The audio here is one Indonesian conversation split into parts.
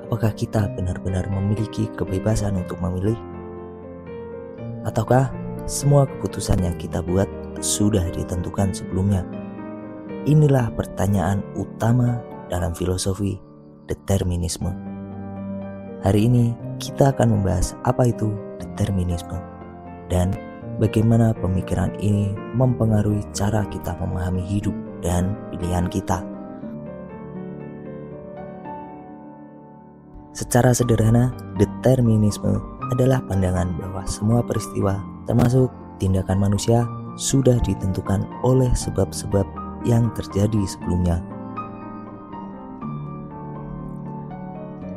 apakah kita benar-benar memiliki kebebasan untuk memilih? Ataukah semua keputusan yang kita buat sudah ditentukan sebelumnya? Inilah pertanyaan utama dalam filosofi determinisme. Hari ini kita akan membahas apa itu determinisme dan bagaimana pemikiran ini mempengaruhi cara kita memahami hidup dan pilihan kita. Secara sederhana, determinisme adalah pandangan bahwa semua peristiwa, termasuk tindakan manusia, sudah ditentukan oleh sebab-sebab yang terjadi sebelumnya.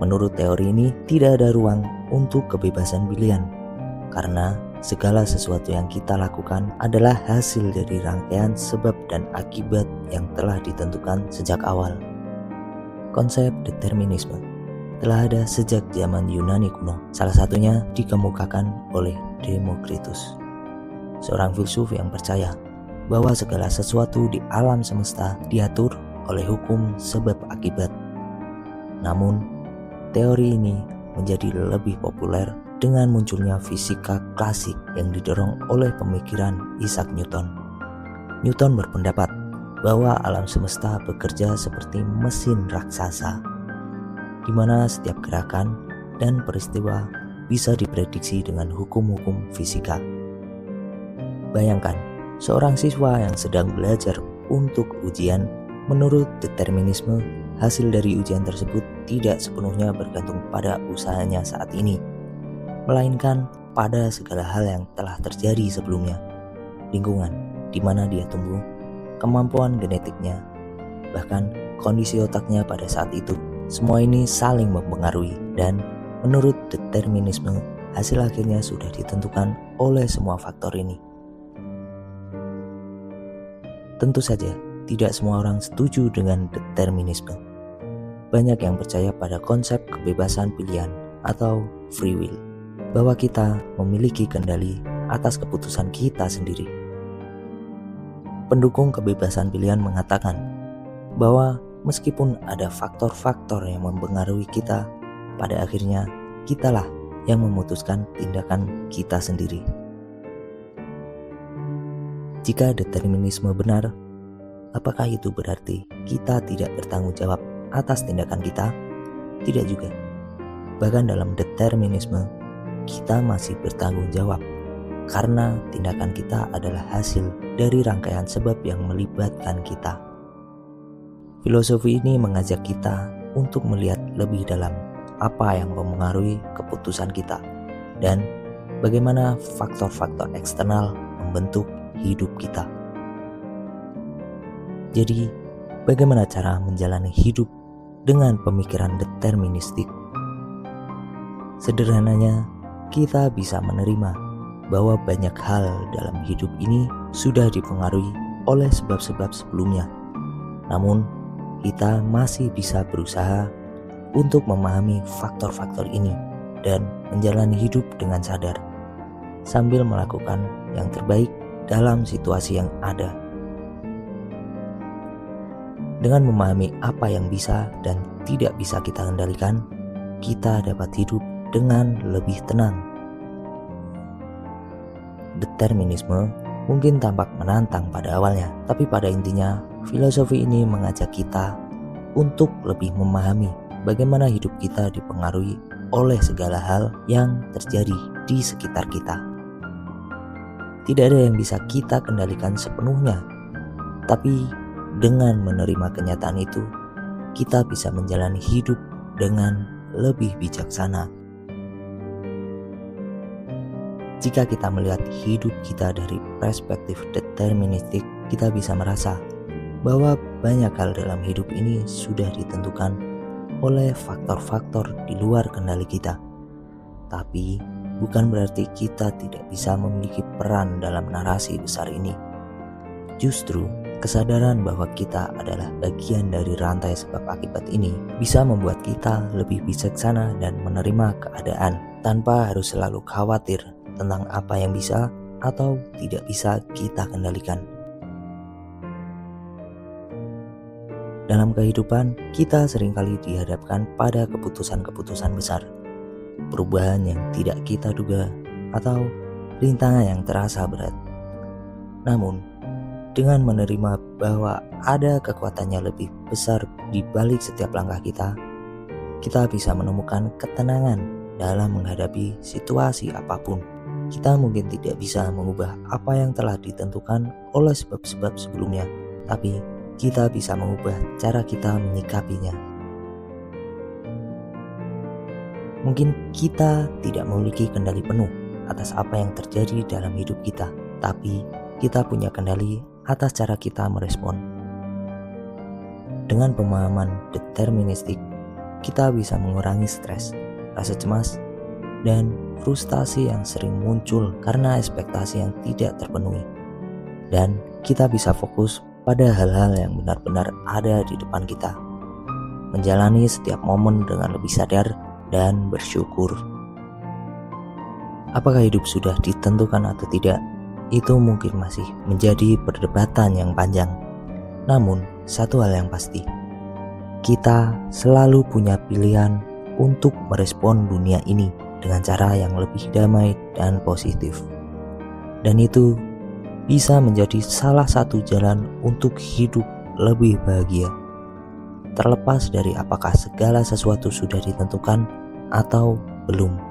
Menurut teori ini, tidak ada ruang untuk kebebasan pilihan, karena segala sesuatu yang kita lakukan adalah hasil dari rangkaian sebab dan akibat yang telah ditentukan sejak awal. Konsep determinisme telah ada sejak zaman Yunani kuno. Salah satunya dikemukakan oleh Demokritus, seorang filsuf yang percaya bahwa segala sesuatu di alam semesta diatur oleh hukum sebab akibat. Namun, teori ini menjadi lebih populer dengan munculnya fisika klasik yang didorong oleh pemikiran Isaac Newton. Newton berpendapat bahwa alam semesta bekerja seperti mesin raksasa, di mana setiap gerakan dan peristiwa bisa diprediksi dengan hukum-hukum fisika. Bayangkan, seorang siswa yang sedang belajar untuk ujian, menurut determinisme, hasil dari ujian tersebut tidak sepenuhnya bergantung pada usahanya saat ini, melainkan pada segala hal yang telah terjadi sebelumnya, lingkungan di mana dia tumbuh, kemampuan genetiknya, bahkan kondisi otaknya pada saat itu. Semua ini saling mempengaruhi dan menurut determinisme, hasil akhirnya sudah ditentukan oleh semua faktor ini. Tentu saja, tidak semua orang setuju dengan determinisme. Banyak yang percaya pada konsep kebebasan pilihan atau free will, bahwa kita memiliki kendali atas keputusan kita sendiri. Pendukung kebebasan pilihan mengatakan bahwa meskipun ada faktor-faktor yang mempengaruhi kita, pada akhirnya kitalah yang memutuskan tindakan kita sendiri. Jika determinisme benar, apakah itu berarti kita tidak bertanggung jawab atas tindakan kita? Tidak juga. Bahkan dalam determinisme, kita masih bertanggung jawab karena tindakan kita adalah hasil dari rangkaian sebab yang melibatkan kita. Filosofi ini mengajak kita untuk melihat lebih dalam apa yang mempengaruhi keputusan kita dan bagaimana faktor-faktor eksternal membentuk hidup kita. Jadi, bagaimana cara menjalani hidup dengan pemikiran deterministik? Sederhananya, kita bisa menerima bahwa banyak hal dalam hidup ini sudah dipengaruhi oleh sebab-sebab sebelumnya. Namun, kita masih bisa berusaha untuk memahami faktor-faktor ini dan menjalani hidup dengan sadar, sambil melakukan yang terbaik dalam situasi yang ada. Dengan memahami apa yang bisa dan tidak bisa kita kendalikan, kita dapat hidup dengan lebih tenang. Determinisme mungkin tampak menantang pada awalnya, tapi pada intinya filosofi ini mengajak kita untuk lebih memahami bagaimana hidup kita dipengaruhi oleh segala hal yang terjadi di sekitar kita. Tidak ada yang bisa kita kendalikan sepenuhnya, tapi dengan menerima kenyataan itu, kita bisa menjalani hidup dengan lebih bijaksana. Jika kita melihat hidup kita dari perspektif deterministik, kita bisa merasa bahwa banyak hal dalam hidup ini sudah ditentukan oleh faktor-faktor di luar kendali kita. Tapi bukan berarti kita tidak bisa memiliki peran dalam narasi besar ini. Justru, kesadaran bahwa kita adalah bagian dari rantai sebab akibat ini bisa membuat kita lebih bijaksana dan menerima keadaan tanpa harus selalu khawatir tentang apa yang bisa atau tidak bisa kita kendalikan. Dalam kehidupan, kita seringkali dihadapkan pada keputusan-keputusan besar, perubahan yang tidak kita duga, atau rintangan yang terasa berat. Namun, dengan menerima bahwa ada kekuatan yang lebih besar di balik setiap langkah kita bisa menemukan ketenangan dalam menghadapi situasi apapun. Kita mungkin tidak bisa mengubah apa yang telah ditentukan oleh sebab-sebab sebelumnya, tapi kita bisa mengubah cara kita menyikapinya. Mungkin kita tidak memiliki kendali penuh atas apa yang terjadi dalam hidup kita, tapi kita punya kendali atas cara kita merespon. Dengan pemahaman deterministik, kita bisa mengurangi stres, rasa cemas, dan frustasi yang sering muncul karena ekspektasi yang tidak terpenuhi. Dan kita bisa fokus pada hal-hal yang benar-benar ada di depan kita, menjalani setiap momen dengan lebih sadar dan bersyukur. Apakah hidup sudah ditentukan atau tidak? Itu mungkin masih menjadi perdebatan yang panjang. Namun, satu hal yang pasti, kita selalu punya pilihan untuk merespon dunia ini dengan cara yang lebih damai dan positif. Dan itu bisa menjadi salah satu jalan untuk hidup lebih bahagia, terlepas dari apakah segala sesuatu sudah ditentukan atau belum.